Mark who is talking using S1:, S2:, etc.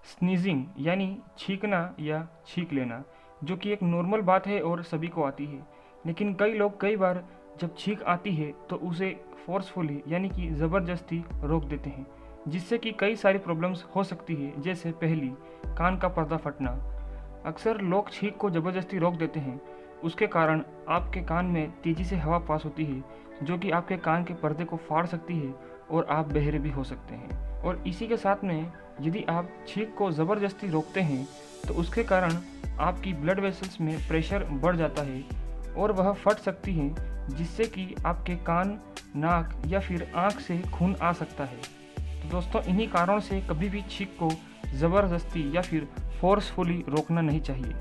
S1: Sneezing यानी छींकना या छींक लेना, जो कि एक नॉर्मल बात है और सभी को आती है। लेकिन कई लोग कई बार जब छींक आती है तो उसे फोर्सफुली यानी कि ज़बरदस्ती रोक देते हैं, जिससे कि कई सारी प्रॉब्लम्स हो सकती है। जैसे पहली, कान का पर्दा फटना। अक्सर लोग छींक को ज़बरदस्ती रोक देते हैं, उसके कारण आपके कान में तेज़ी से हवा पास होती है, जो कि आपके कान के पर्दे को फाड़ सकती है और आप बहरे भी हो सकते हैं। और इसी के साथ में यदि आप छींक को ज़बरदस्ती रोकते हैं तो उसके कारण आपकी ब्लड वेसल्स में प्रेशर बढ़ जाता है और वह फट सकती हैं, जिससे कि आपके कान, नाक या फिर आँख से खून आ सकता है। तो दोस्तों, इन्हीं कारणों से कभी भी छींक को ज़बरदस्ती या फिर फोर्सफुली रोकना नहीं चाहिए।